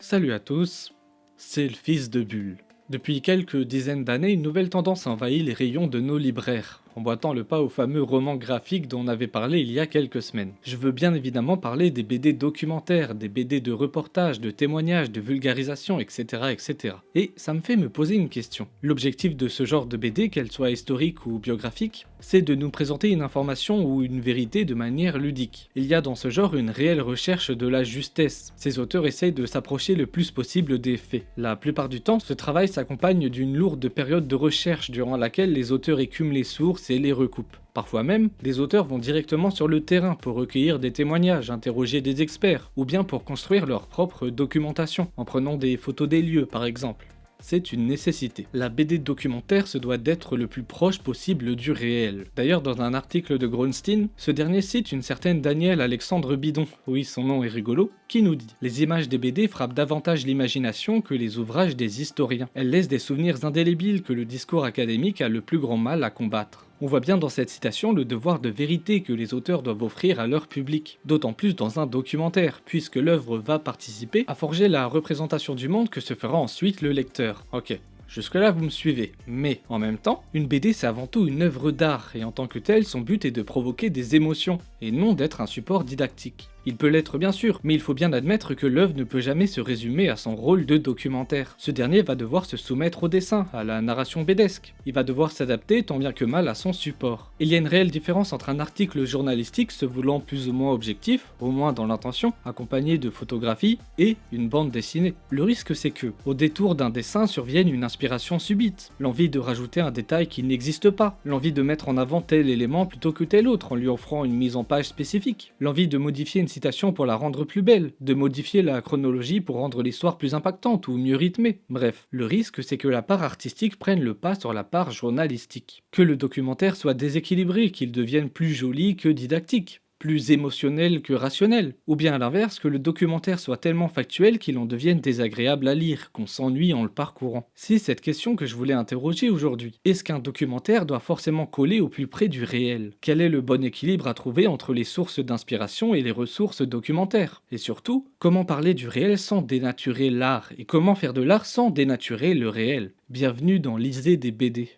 Salut à tous, c'est le fils de Bulle. Depuis quelques dizaines d'années, une nouvelle tendance envahit les rayons de nos libraires, emboîtant le pas au fameux roman graphique dont on avait parlé il y a quelques semaines. Je veux bien évidemment parler des BD documentaires, des BD de reportage, de témoignages, de vulgarisation, etc. etc. Et ça me fait me poser une question. L'objectif de ce genre de BD, qu'elle soit historique ou biographique, c'est de nous présenter une information ou une vérité de manière ludique. Il y a dans ce genre une réelle recherche de la justesse. Ces auteurs essayent de s'approcher le plus possible des faits. La plupart du temps, ce travail s'accompagne d'une lourde période de recherche durant laquelle les auteurs écument les sources et les recoupent. Parfois même, les auteurs vont directement sur le terrain pour recueillir des témoignages, interroger des experts, ou bien pour construire leur propre documentation, en prenant des photos des lieux par exemple. C'est une nécessité. La BD documentaire se doit d'être le plus proche possible du réel. D'ailleurs, dans un article de Gronstein, ce dernier cite une certaine Danielle Alexandre Bidon, oui son nom est rigolo, qui nous dit « Les images des BD frappent davantage l'imagination que les ouvrages des historiens. Elles laissent des souvenirs indélébiles que le discours académique a le plus grand mal à combattre. » On voit bien dans cette citation le devoir de vérité que les auteurs doivent offrir à leur public, d'autant plus dans un documentaire, puisque l'œuvre va participer à forger la représentation du monde que se fera ensuite le lecteur. Ok. Jusque-là, vous me suivez. Mais, en même temps, une BD c'est avant tout une œuvre d'art, et en tant que telle, son but est de provoquer des émotions, et non d'être un support didactique. Il peut l'être bien sûr, mais il faut bien admettre que l'œuvre ne peut jamais se résumer à son rôle de documentaire. Ce dernier va devoir se soumettre au dessin, à la narration bédesque. Il va devoir s'adapter tant bien que mal à son support. Il y a une réelle différence entre un article journalistique se voulant plus ou moins objectif, au moins dans l'intention, accompagné de photographies, et une bande dessinée. Le risque c'est que, au détour d'un dessin survienne une inspiration subite, l'envie de rajouter un détail qui n'existe pas, l'envie de mettre en avant tel élément plutôt que tel autre en lui offrant une mise en page spécifique, l'envie de modifier une citation pour la rendre plus belle, de modifier la chronologie pour rendre l'histoire plus impactante ou mieux rythmée. Bref, le risque c'est que la part artistique prenne le pas sur la part journalistique. Que le documentaire soit déséquilibré, qu'il devienne plus joli que didactique, plus émotionnel que rationnel, ou bien à l'inverse, que le documentaire soit tellement factuel qu'il en devienne désagréable à lire, qu'on s'ennuie en le parcourant. C'est cette question que je voulais interroger aujourd'hui. Est-ce qu'un documentaire doit forcément coller au plus près du réel? Quel est le bon équilibre à trouver entre les sources d'inspiration et les ressources documentaires? Et surtout, comment parler du réel sans dénaturer l'art? Et comment faire de l'art sans dénaturer le réel? Bienvenue dans l'Isée des BD.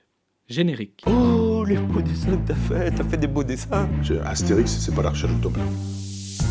Générique. Oh, les beaux dessins que t'as fait des beaux dessins. Astérix, c'est pas l'archer de Tobin.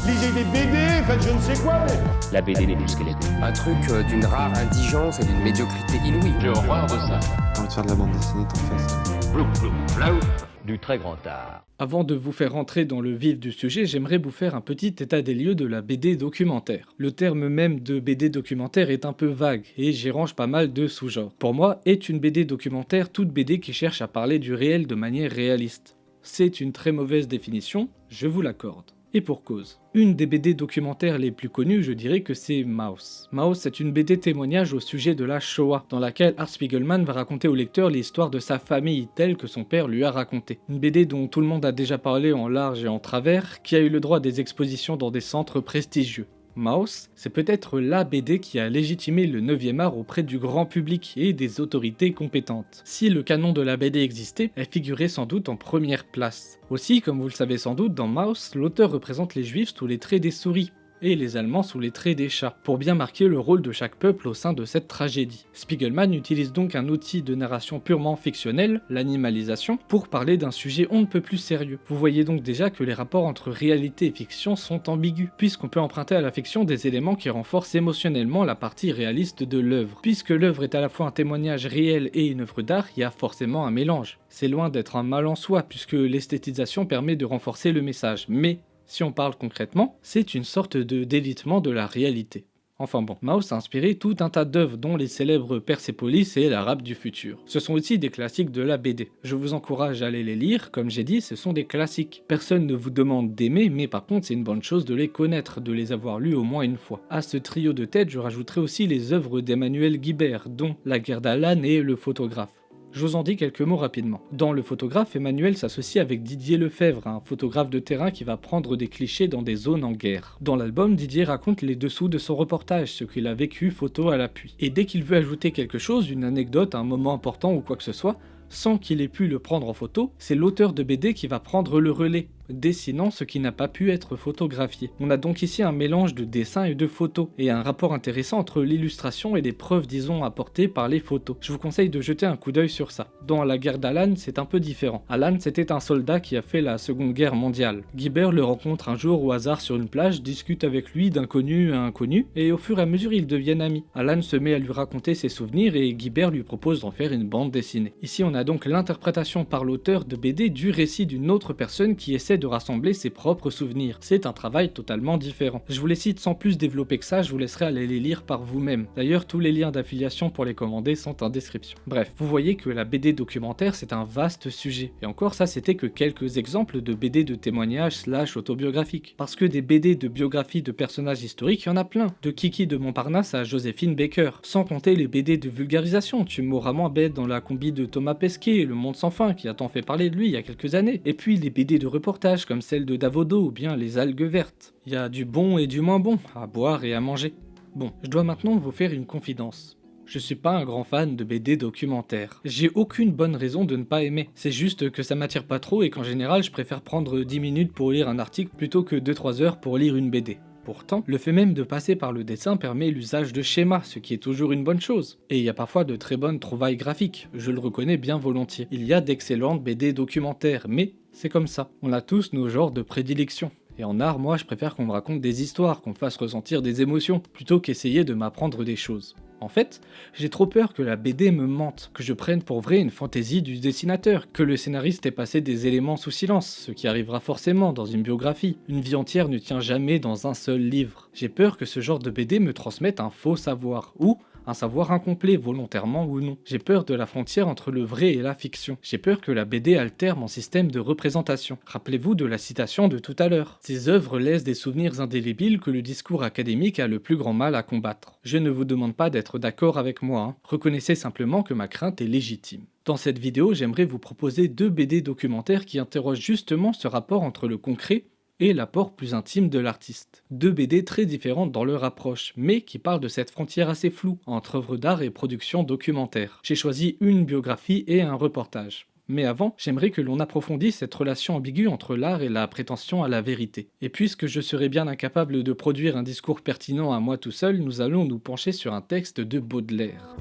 Lisez des BD, faites je ne sais quoi, mais... La BD n'est plus ce qu'elle était. Un truc d'une rare indigence et d'une médiocrité inouïe. J'ai horreur de ça. T'as envie de faire de la bande dessinée, t'en fais. Plouf, plouf, plouf. Du très grand art. Avant de vous faire rentrer dans le vif du sujet, j'aimerais vous faire un petit état des lieux de la BD documentaire. Le terme même de BD documentaire est un peu vague, et j'y range pas mal de sous-genres. Pour moi, est une BD documentaire toute BD qui cherche à parler du réel de manière réaliste. C'est une très mauvaise définition, je vous l'accorde. Et pour cause. Une des BD documentaires les plus connues, je dirais que c'est Maus. Maus est une BD témoignage au sujet de la Shoah, dans laquelle Art Spiegelman va raconter au lecteur l'histoire de sa famille telle que son père lui a raconté. Une BD dont tout le monde a déjà parlé en large et en travers, qui a eu le droit à des expositions dans des centres prestigieux. Maus, c'est peut-être la BD qui a légitimé le 9e art auprès du grand public et des autorités compétentes. Si le canon de la BD existait, elle figurait sans doute en première place. Aussi, comme vous le savez sans doute, dans Maus, l'auteur représente les juifs sous les traits des souris, et les Allemands sous les traits des chats, pour bien marquer le rôle de chaque peuple au sein de cette tragédie. Spiegelman utilise donc un outil de narration purement fictionnel, l'animalisation, pour parler d'un sujet on ne peut plus sérieux. Vous voyez donc déjà que les rapports entre réalité et fiction sont ambigus, puisqu'on peut emprunter à la fiction des éléments qui renforcent émotionnellement la partie réaliste de l'œuvre. Puisque l'œuvre est à la fois un témoignage réel et une œuvre d'art, il y a forcément un mélange. C'est loin d'être un mal en soi, puisque l'esthétisation permet de renforcer le message, mais si on parle concrètement, c'est une sorte de délitement de la réalité. Enfin bon, Maus a inspiré tout un tas d'œuvres dont les célèbres Persepolis et l'Arabe du futur. Ce sont aussi des classiques de la BD. Je vous encourage à aller les lire, comme j'ai dit, ce sont des classiques. Personne ne vous demande d'aimer, mais par contre c'est une bonne chose de les connaître, de les avoir lus au moins une fois. À ce trio de tête, je rajouterai aussi les œuvres d'Emmanuel Guibert, dont La guerre d'Alan et Le photographe. Je vous en dis quelques mots rapidement. Dans Le photographe, Emmanuel s'associe avec Didier Lefebvre, un photographe de terrain qui va prendre des clichés dans des zones en guerre. Dans l'album, Didier raconte les dessous de son reportage, ce qu'il a vécu photo à l'appui. Et dès qu'il veut ajouter quelque chose, une anecdote, un moment important ou quoi que ce soit, sans qu'il ait pu le prendre en photo, c'est l'auteur de BD qui va prendre le relais. dessinant ce qui n'a pas pu être photographié. On a donc ici un mélange de dessin et de photos, et un rapport intéressant entre l'illustration et les preuves disons apportées par les photos. Je vous conseille de jeter un coup d'œil sur ça. Dans la guerre d'Alan, c'est un peu différent. Alan, c'était un soldat qui a fait la Seconde Guerre mondiale. Guibert le rencontre un jour au hasard sur une plage, discute avec lui d'inconnu à inconnu, et au fur et à mesure ils deviennent amis. Alan se met à lui raconter ses souvenirs et Guibert lui propose d'en faire une bande dessinée. Ici on a donc l'interprétation par l'auteur de BD du récit d'une autre personne qui essaie de rassembler ses propres souvenirs. C'est un travail totalement différent. Je vous les cite sans plus développer que ça, je vous laisserai aller les lire par vous-même. D'ailleurs tous les liens d'affiliation pour les commander sont en description. Bref, vous voyez que la BD documentaire c'est un vaste sujet. Et encore ça c'était que quelques exemples de BD de témoignages / autobiographiques. Parce que des BD de biographie de personnages historiques, il y en a plein. De Kiki de Montparnasse à Joséphine Baker. Sans compter les BD de vulgarisation, Tu mourras moins bête dans la combi de Thomas Pesquet, Le Monde sans fin qui a tant fait parler de lui il y a quelques années. Et puis les BD de reportage comme celle de Davodo ou bien Les algues vertes. Il y a du bon et du moins bon, à boire et à manger. Bon, je dois maintenant vous faire une confidence. Je suis pas un grand fan de BD documentaires. J'ai aucune bonne raison de ne pas aimer. C'est juste que ça m'attire pas trop et qu'en général je préfère prendre 10 minutes pour lire un article plutôt que 2-3 heures pour lire une BD. Pourtant, le fait même de passer par le dessin permet l'usage de schémas, ce qui est toujours une bonne chose. Et il y a parfois de très bonnes trouvailles graphiques, je le reconnais bien volontiers. Il y a d'excellentes BD documentaires, mais c'est comme ça. On a tous nos genres de prédilection. Et en art, moi, je préfère qu'on me raconte des histoires, qu'on me fasse ressentir des émotions, plutôt qu'essayer de m'apprendre des choses. En fait, j'ai trop peur que la BD me mente, que je prenne pour vrai une fantaisie du dessinateur, que le scénariste ait passé des éléments sous silence, ce qui arrivera forcément dans une biographie. Une vie entière ne tient jamais dans un seul livre. J'ai peur que ce genre de BD me transmette un faux savoir, ou un savoir incomplet, volontairement ou non. J'ai peur de la frontière entre le vrai et la fiction. J'ai peur que la BD altère mon système de représentation. Rappelez-vous de la citation de tout à l'heure. Ces œuvres laissent des souvenirs indélébiles que le discours académique a le plus grand mal à combattre. Je ne vous demande pas d'être d'accord avec moi, hein. Reconnaissez simplement que ma crainte est légitime. Dans cette vidéo, j'aimerais vous proposer 2 BD documentaires qui interrogent justement ce rapport entre le concret et l'apport plus intime de l'artiste. 2 BD très différentes dans leur approche, mais qui parlent de cette frontière assez floue entre œuvre d'art et production documentaire. J'ai choisi une biographie et un reportage. Mais avant, j'aimerais que l'on approfondisse cette relation ambiguë entre l'art et la prétention à la vérité. Et puisque je serais bien incapable de produire un discours pertinent à moi tout seul, nous allons nous pencher sur un texte de Baudelaire.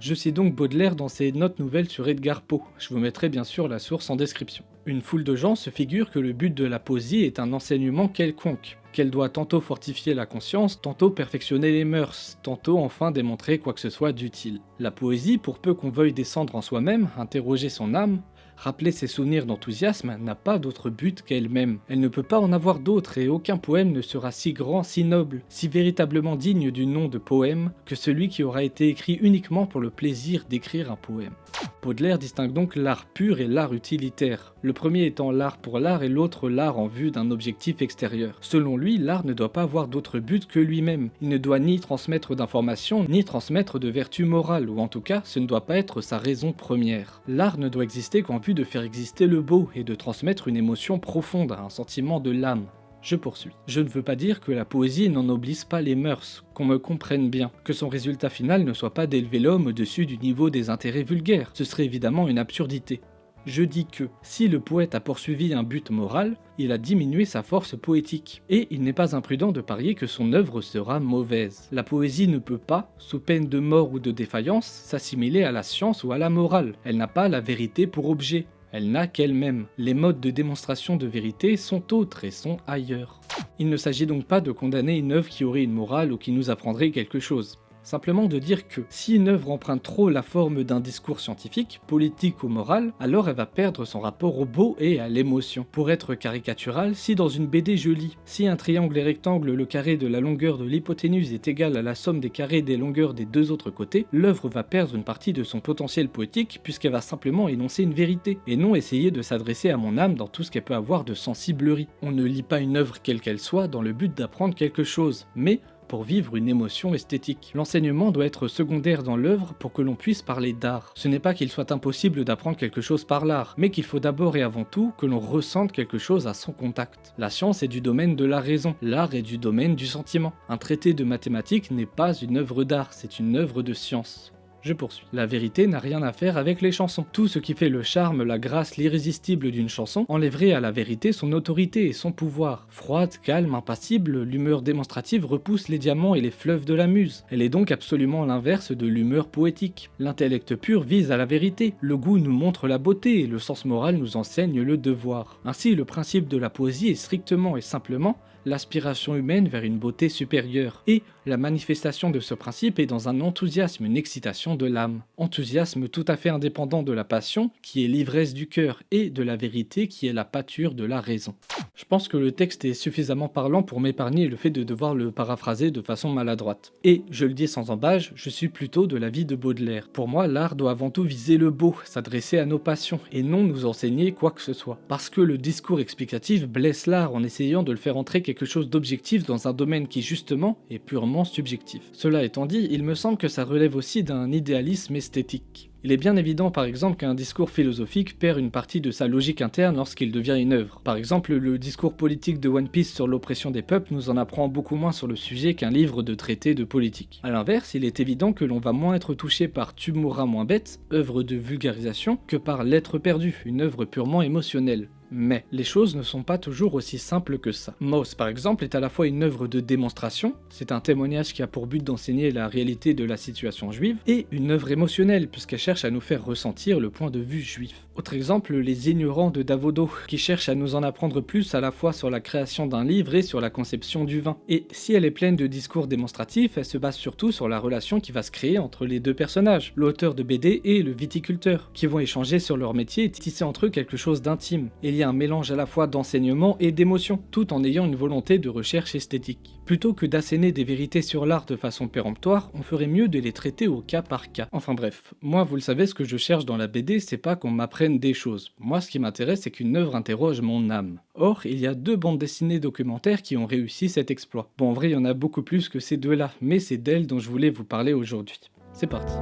Je cite donc Baudelaire dans ses notes nouvelles sur Edgar Poe. Je vous mettrai bien sûr la source en description. Une foule de gens se figure que le but de la poésie est un enseignement quelconque, qu'elle doit tantôt fortifier la conscience, tantôt perfectionner les mœurs, tantôt enfin démontrer quoi que ce soit d'utile. La poésie, pour peu qu'on veuille descendre en soi-même, interroger son âme, rappeler ses souvenirs d'enthousiasme, n'a pas d'autre but qu'elle-même. Elle ne peut pas en avoir d'autre et aucun poème ne sera si grand, si noble, si véritablement digne du nom de poème que celui qui aura été écrit uniquement pour le plaisir d'écrire un poème. Baudelaire distingue donc l'art pur et l'art utilitaire, le premier étant l'art pour l'art et l'autre l'art en vue d'un objectif extérieur. Selon lui, l'art ne doit pas avoir d'autre but que lui-même. Il ne doit ni transmettre d'informations, ni transmettre de vertus morales, ou en tout cas, ce ne doit pas être sa raison première. L'art ne doit exister qu'en vue de faire exister le beau et de transmettre une émotion profonde, un sentiment de l'âme. Je poursuis. Je ne veux pas dire que la poésie n'ennoblisse pas les mœurs, qu'on me comprenne bien, que son résultat final ne soit pas d'élever l'homme au-dessus du niveau des intérêts vulgaires, ce serait évidemment une absurdité. Je dis que, si le poète a poursuivi un but moral, il a diminué sa force poétique, et il n'est pas imprudent de parier que son œuvre sera mauvaise. La poésie ne peut pas, sous peine de mort ou de défaillance, s'assimiler à la science ou à la morale. Elle n'a pas la vérité pour objet. Elle n'a qu'elle-même. Les modes de démonstration de vérité sont autres et sont ailleurs. Il ne s'agit donc pas de condamner une œuvre qui aurait une morale ou qui nous apprendrait quelque chose. Simplement de dire que, si une œuvre emprunte trop la forme d'un discours scientifique, politique ou moral, alors elle va perdre son rapport au beau et à l'émotion. Pour être caricatural, si dans une BD je lis, si un triangle est rectangle, le carré de la longueur de l'hypoténuse est égal à la somme des carrés des longueurs des 2 autres côtés, l'œuvre va perdre une partie de son potentiel poétique puisqu'elle va simplement énoncer une vérité, et non essayer de s'adresser à mon âme dans tout ce qu'elle peut avoir de sensiblerie. On ne lit pas une œuvre quelle qu'elle soit dans le but d'apprendre quelque chose, mais pour vivre une émotion esthétique. L'enseignement doit être secondaire dans l'œuvre pour que l'on puisse parler d'art. Ce n'est pas qu'il soit impossible d'apprendre quelque chose par l'art, mais qu'il faut d'abord et avant tout que l'on ressente quelque chose à son contact. La science est du domaine de la raison, l'art est du domaine du sentiment. Un traité de mathématiques n'est pas une œuvre d'art, c'est une œuvre de science. Je poursuis. La vérité n'a rien à faire avec les chansons. Tout ce qui fait le charme, la grâce, l'irrésistible d'une chanson enlèverait à la vérité son autorité et son pouvoir. Froide, calme, impassible, l'humeur démonstrative repousse les diamants et les fleuves de la muse. Elle est donc absolument l'inverse de l'humeur poétique. L'intellect pur vise à la vérité, le goût nous montre la beauté et le sens moral nous enseigne le devoir. Ainsi, le principe de la poésie est strictement et simplement l'aspiration humaine vers une beauté supérieure, et la manifestation de ce principe est dans un enthousiasme, une excitation de l'âme. Enthousiasme tout à fait indépendant de la passion, qui est l'ivresse du cœur, et de la vérité, qui est la pâture de la raison. Je pense que le texte est suffisamment parlant pour m'épargner le fait de devoir le paraphraser de façon maladroite. Et, je le dis sans embâche, je suis plutôt de l'avis de Baudelaire. Pour moi, l'art doit avant tout viser le beau, s'adresser à nos passions, et non nous enseigner quoi que ce soit. Parce que le discours explicatif blesse l'art en essayant de le faire entrer quelque chose d'objectif dans un domaine qui justement est purement subjectif. Cela étant dit, il me semble que ça relève aussi d'un idéalisme esthétique. Il est bien évident par exemple qu'un discours philosophique perd une partie de sa logique interne lorsqu'il devient une œuvre. Par exemple, le discours politique de One Piece sur l'oppression des peuples nous en apprend beaucoup moins sur le sujet qu'un livre de traité de politique. A l'inverse, il est évident que l'on va moins être touché par Tu mourras moins bête, œuvre de vulgarisation, que par L'être perdu, une œuvre purement émotionnelle. Mais les choses ne sont pas toujours aussi simples que ça. Maus, par exemple, est à la fois une œuvre de démonstration, c'est un témoignage qui a pour but d'enseigner la réalité de la situation juive, et une œuvre émotionnelle, puisqu'elle cherche à nous faire ressentir le point de vue juif. Autre exemple, Les Ignorants de Davodo, qui cherche à nous en apprendre plus à la fois sur la création d'un livre et sur la conception du vin. Et si elle est pleine de discours démonstratifs, elle se base surtout sur la relation qui va se créer entre les deux personnages, l'auteur de BD et le viticulteur, qui vont échanger sur leur métier et tisser entre eux quelque chose d'intime. Il y a un mélange à la fois d'enseignement et d'émotion, tout en ayant une volonté de recherche esthétique. Plutôt que d'asséner des vérités sur l'art de façon péremptoire, on ferait mieux de les traiter au cas par cas. Enfin bref, moi vous le savez, ce que je cherche dans la BD, c'est pas qu'on m'apprenne des choses. Moi ce qui m'intéresse, c'est qu'une œuvre interroge mon âme. Or, il y a 2 bandes dessinées documentaires qui ont réussi cet exploit. Bon, en vrai, il y en a beaucoup plus que ces 2-là, mais c'est d'elles dont je voulais vous parler aujourd'hui. C'est parti.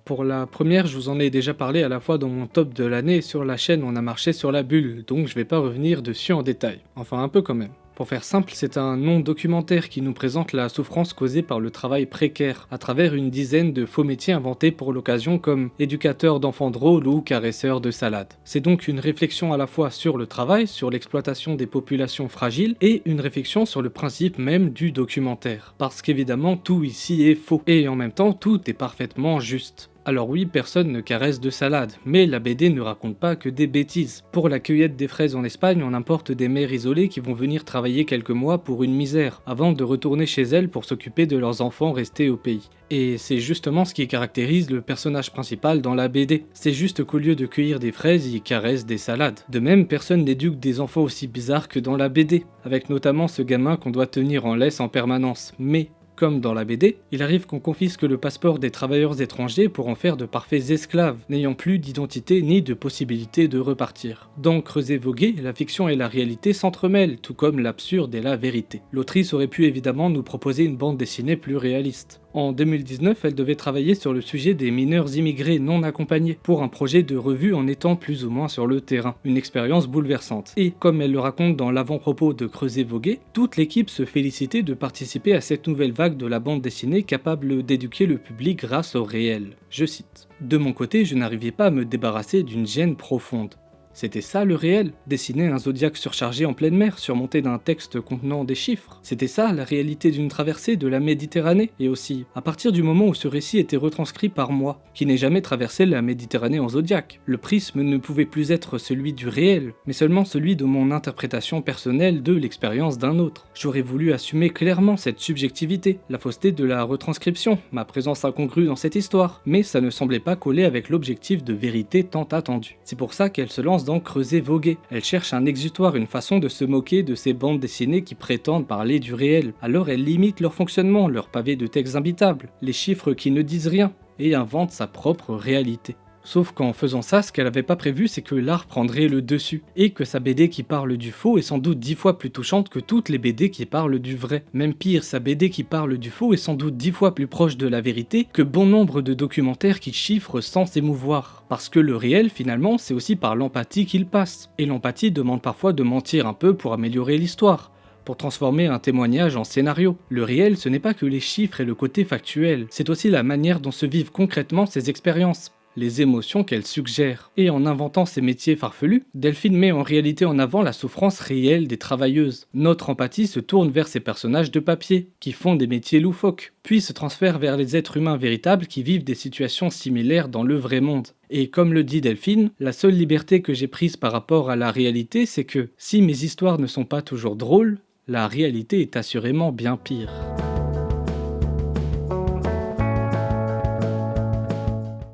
Pour la première, je vous en ai déjà parlé à la fois dans mon top de l'année et sur la chaîne On a marché sur la bulle, donc je vais pas revenir dessus en détail. Enfin un peu quand même. Pour faire simple, c'est un non-documentaire qui nous présente la souffrance causée par le travail précaire, à travers une dizaine de faux métiers inventés pour l'occasion comme éducateur d'enfants drôles ou caresseur de salade. C'est donc une réflexion à la fois sur le travail, sur l'exploitation des populations fragiles, et une réflexion sur le principe même du documentaire. Parce qu'évidemment, tout ici est faux, et en même temps, tout est parfaitement juste. Alors oui, personne ne caresse de salade, mais la BD ne raconte pas que des bêtises. Pour la cueillette des fraises en Espagne, on importe des mères isolées qui vont venir travailler quelques mois pour une misère, avant de retourner chez elles pour s'occuper de leurs enfants restés au pays. Et c'est justement ce qui caractérise le personnage principal dans la BD. C'est juste qu'au lieu de cueillir des fraises, il caresse des salades. De même, personne n'éduque des enfants aussi bizarres que dans la BD, avec notamment ce gamin qu'on doit tenir en laisse en permanence. Mais comme dans la BD, il arrive qu'on confisque le passeport des travailleurs étrangers pour en faire de parfaits esclaves, n'ayant plus d'identité ni de possibilité de repartir. Dans Creuser voguer, la fiction et la réalité s'entremêlent, tout comme l'absurde et la vérité. L'autrice aurait pu évidemment nous proposer une bande dessinée plus réaliste. En 2019, elle devait travailler sur le sujet des mineurs immigrés non accompagnés, pour un projet de revue en étant plus ou moins sur le terrain. Une expérience bouleversante. Et comme elle le raconte dans l'avant-propos de Creuser voguer, toute l'équipe se félicitait de participer à cette nouvelle vague de la bande dessinée capable d'éduquer le public grâce au réel. Je cite. « De mon côté, je n'arrivais pas à me débarrasser d'une gêne profonde. C'était ça le réel, dessiner un zodiaque surchargé en pleine mer, surmonté d'un texte contenant des chiffres. C'était ça la réalité d'une traversée de la Méditerranée, et aussi, à partir du moment où ce récit était retranscrit par moi, qui n'ai jamais traversé la Méditerranée en zodiaque, le prisme ne pouvait plus être celui du réel, mais seulement celui de mon interprétation personnelle de l'expérience d'un autre. J'aurais voulu assumer clairement cette subjectivité, la fausseté de la retranscription, ma présence incongrue dans cette histoire, mais ça ne semblait pas coller avec l'objectif de vérité tant attendu. C'est pour ça qu'elle se lance dans Creuser voguer. Elle cherche un exutoire, une façon de se moquer de ces bandes dessinées qui prétendent parler du réel. Alors elle limite leur fonctionnement, leur pavé de textes imbitables, les chiffres qui ne disent rien, et invente sa propre réalité. Sauf qu'en faisant ça, ce qu'elle avait pas prévu, c'est que l'art prendrait le dessus, et que sa BD qui parle du faux est sans doute 10 fois plus touchante que toutes les BD qui parlent du vrai. Même pire, sa BD qui parle du faux est sans doute 10 fois plus proche de la vérité que bon nombre de documentaires qui chiffrent sans s'émouvoir. Parce que le réel, finalement, c'est aussi par l'empathie qu'il passe. Et l'empathie demande parfois de mentir un peu pour améliorer l'histoire. pour transformer un témoignage en scénario. Le réel, ce n'est pas que les chiffres et le côté factuel, c'est aussi la manière dont se vivent concrètement ces expériences, les émotions qu'elles suggèrent. Et en inventant ces métiers farfelus, Delphine met en réalité en avant la souffrance réelle des travailleuses. Notre empathie se tourne vers ces personnages de papier, qui font des métiers loufoques, puis se transfère vers les êtres humains véritables qui vivent des situations similaires dans le vrai monde. Et comme le dit Delphine, la seule liberté que j'ai prise par rapport à la réalité, c'est que si mes histoires ne sont pas toujours drôles, la réalité est assurément bien pire.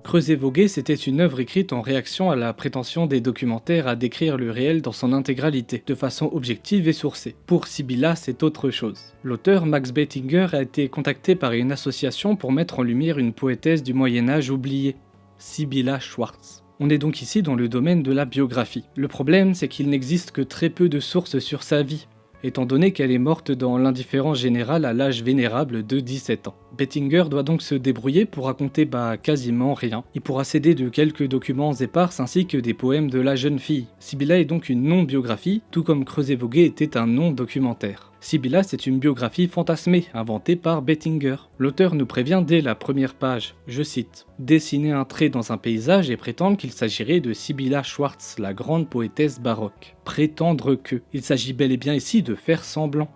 Creuser Voguer, c'était une œuvre écrite en réaction à la prétention des documentaires à décrire le réel dans son intégralité, de façon objective et sourcée. Pour Sibylla, c'est autre chose. L'auteur Max Bettinger a été contacté par une association pour mettre en lumière une poétesse du Moyen-Âge oubliée, Sibylla Schwartz. On est donc ici dans le domaine de la biographie. Le problème, c'est qu'il n'existe que très peu de sources sur sa vie, étant donné qu'elle est morte dans l'indifférence générale à l'âge vénérable de 17 ans. Bettinger doit donc se débrouiller pour raconter quasiment rien. Il pourra s'aider de quelques documents épars ainsi que des poèmes de la jeune fille. Sibylla est donc une non-biographie, tout comme Creuser Voguer était un non-documentaire. Sibylla, c'est une biographie fantasmée, inventée par Bettinger. L'auteur nous prévient dès la première page, je cite, « Dessiner un trait dans un paysage et prétendre qu'il s'agirait de Sibylla Schwartz, la grande poétesse baroque. Prétendre que. Il s'agit bel et bien ici de faire semblant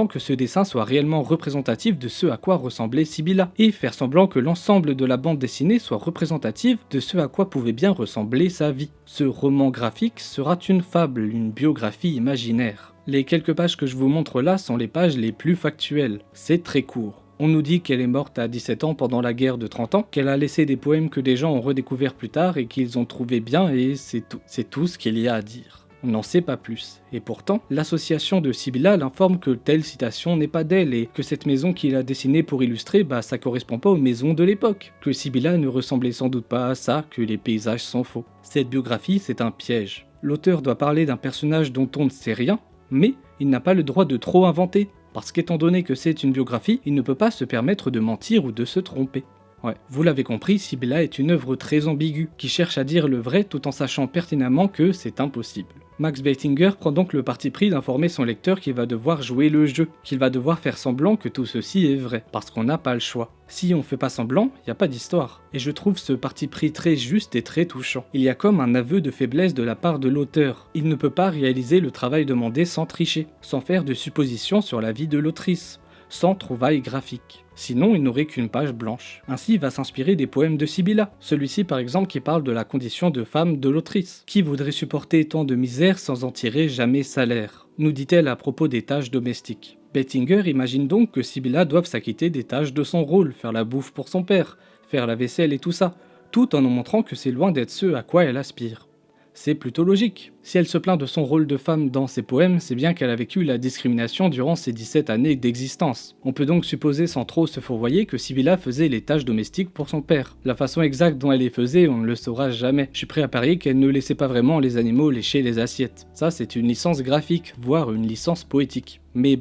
que ce dessin soit réellement représentatif de ce à quoi ressemblait Sibylla, et faire semblant que l'ensemble de la bande dessinée soit représentative de ce à quoi pouvait bien ressembler sa vie. Ce roman graphique sera une fable, une biographie imaginaire. » Les quelques pages que je vous montre là sont les pages les plus factuelles. C'est très court. On nous dit qu'elle est morte à 17 ans pendant la guerre de 30 ans, qu'elle a laissé des poèmes que des gens ont redécouverts plus tard et qu'ils ont trouvé bien, et c'est tout. C'est tout ce qu'il y a à dire. On n'en sait pas plus. Et pourtant, l'association de Sibylla l'informe que telle citation n'est pas d'elle et que cette maison qu'il a dessinée pour illustrer, ça correspond pas aux maisons de l'époque. Que Sibylla ne ressemblait sans doute pas à ça, que les paysages sont faux. Cette biographie, c'est un piège. L'auteur doit parler d'un personnage dont on ne sait rien, mais il n'a pas le droit de trop inventer, parce qu'étant donné que c'est une biographie, il ne peut pas se permettre de mentir ou de se tromper. Ouais, vous l'avez compris, Sibylla est une œuvre très ambiguë, qui cherche à dire le vrai tout en sachant pertinemment que c'est impossible. Max Bettinger prend donc le parti pris d'informer son lecteur qu'il va devoir jouer le jeu, qu'il va devoir faire semblant que tout ceci est vrai, parce qu'on n'a pas le choix. Si on fait pas semblant, y a pas d'histoire. Et je trouve ce parti pris très juste et très touchant. Il y a comme un aveu de faiblesse de la part de l'auteur. Il ne peut pas réaliser le travail demandé sans tricher, sans faire de suppositions sur la vie de l'autrice, sans trouvailles graphiques. Sinon, il n'aurait qu'une page blanche. Ainsi, il va s'inspirer des poèmes de Sibylla. Celui-ci, par exemple, qui parle de la condition de femme de l'autrice. Qui voudrait supporter tant de misère sans en tirer jamais salaire, nous dit-elle à propos des tâches domestiques. Bettinger imagine donc que Sibylla doive s'acquitter des tâches de son rôle, faire la bouffe pour son père, faire la vaisselle et tout ça, tout en nous montrant que c'est loin d'être ce à quoi elle aspire. C'est plutôt logique. Si elle se plaint de son rôle de femme dans ses poèmes, c'est bien qu'elle a vécu la discrimination durant ses 17 années d'existence. On peut donc supposer sans trop se fourvoyer que Sibylla faisait les tâches domestiques pour son père. La façon exacte dont elle les faisait, on ne le saura jamais. Je suis prêt à parier qu'elle ne laissait pas vraiment les animaux lécher les assiettes. Ça, c'est une licence graphique, voire une licence poétique. Mais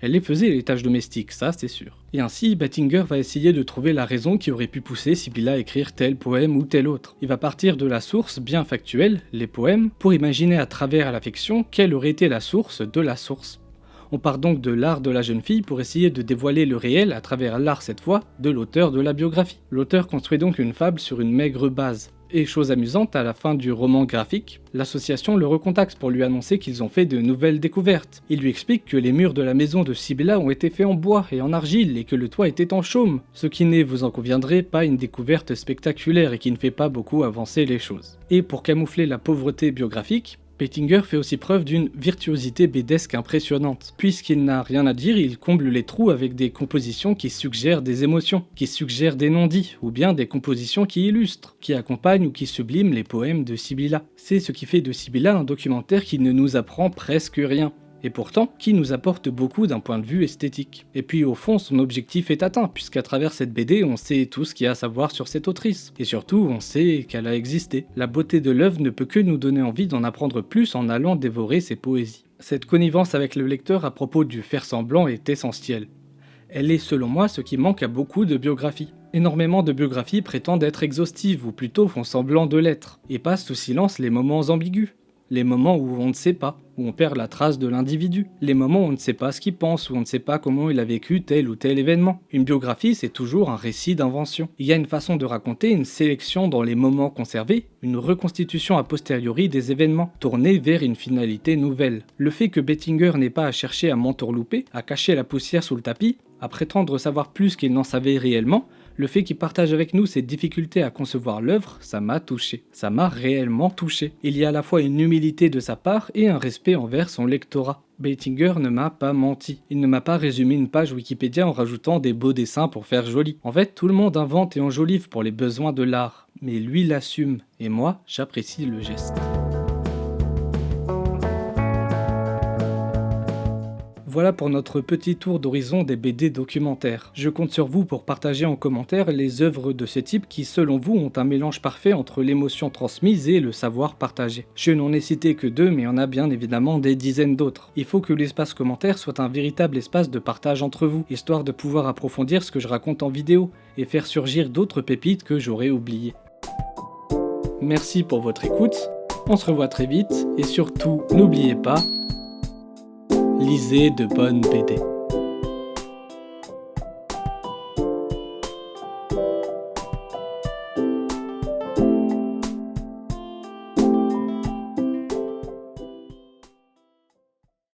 elle les faisait les tâches domestiques, ça c'est sûr. Et ainsi, Bettinger va essayer de trouver la raison qui aurait pu pousser Sibylla à écrire tel poème ou tel autre. Il va partir de la source bien factuelle, les poèmes, pour imaginer à travers la fiction quelle aurait été la source de la source. On part donc de l'art de la jeune fille pour essayer de dévoiler le réel à travers l'art cette fois de l'auteur de la biographie. L'auteur construit donc une fable sur une maigre base. Et chose amusante, à la fin du roman graphique, l'association le recontacte pour lui annoncer qu'ils ont fait de nouvelles découvertes. Il lui explique que les murs de la maison de Sibylla ont été faits en bois et en argile et que le toit était en chaume, ce qui n'est, vous en conviendrez, pas une découverte spectaculaire et qui ne fait pas beaucoup avancer les choses. Et pour camoufler la pauvreté biographique, Bettinger fait aussi preuve d'une virtuosité bédesque impressionnante. Puisqu'il n'a rien à dire, il comble les trous avec des compositions qui suggèrent des émotions, qui suggèrent des non-dits, ou bien des compositions qui illustrent, qui accompagnent ou qui subliment les poèmes de Sibylla. C'est ce qui fait de Sibylla un documentaire qui ne nous apprend presque rien. Et pourtant, qui nous apporte beaucoup d'un point de vue esthétique. Et puis au fond, son objectif est atteint, puisqu'à travers cette BD, on sait tout ce qu'il y a à savoir sur cette autrice. Et surtout, on sait qu'elle a existé. La beauté de l'œuvre ne peut que nous donner envie d'en apprendre plus en allant dévorer ses poésies. Cette connivence avec le lecteur à propos du faire semblant est essentielle. Elle est selon moi ce qui manque à beaucoup de biographies. Énormément de biographies prétendent être exhaustives, ou plutôt font semblant de l'être, et passent sous silence les moments ambigus. Les moments où on ne sait pas, où on perd la trace de l'individu. Les moments où on ne sait pas ce qu'il pense, où on ne sait pas comment il a vécu tel ou tel événement. Une biographie, c'est toujours un récit d'invention. Il y a une façon de raconter, une sélection dans les moments conservés, une reconstitution a posteriori des événements, tournée vers une finalité nouvelle. Le fait que Bettinger n'ait pas à chercher à m'entourlouper, à cacher la poussière sous le tapis, à prétendre savoir plus qu'il n'en savait réellement, le fait qu'il partage avec nous ses difficultés à concevoir l'œuvre, ça m'a touché. Ça m'a réellement touché. Il y a à la fois une humilité de sa part et un respect envers son lectorat. Bettinger ne m'a pas menti. Il ne m'a pas résumé une page Wikipédia en rajoutant des beaux dessins pour faire joli. En fait, tout le monde invente et enjolive pour les besoins de l'art. Mais lui l'assume. Et moi, j'apprécie le geste. Voilà pour notre petit tour d'horizon des BD documentaires. Je compte sur vous pour partager en commentaire les œuvres de ce type qui, selon vous, ont un mélange parfait entre l'émotion transmise et le savoir partagé. Je n'en ai cité que 2, mais il y en a bien évidemment des dizaines d'autres. Il faut que l'espace commentaire soit un véritable espace de partage entre vous, histoire de pouvoir approfondir ce que je raconte en vidéo et faire surgir d'autres pépites que j'aurais oubliées. Merci pour votre écoute, on se revoit très vite, et surtout, n'oubliez pas, lisez de bonnes BD.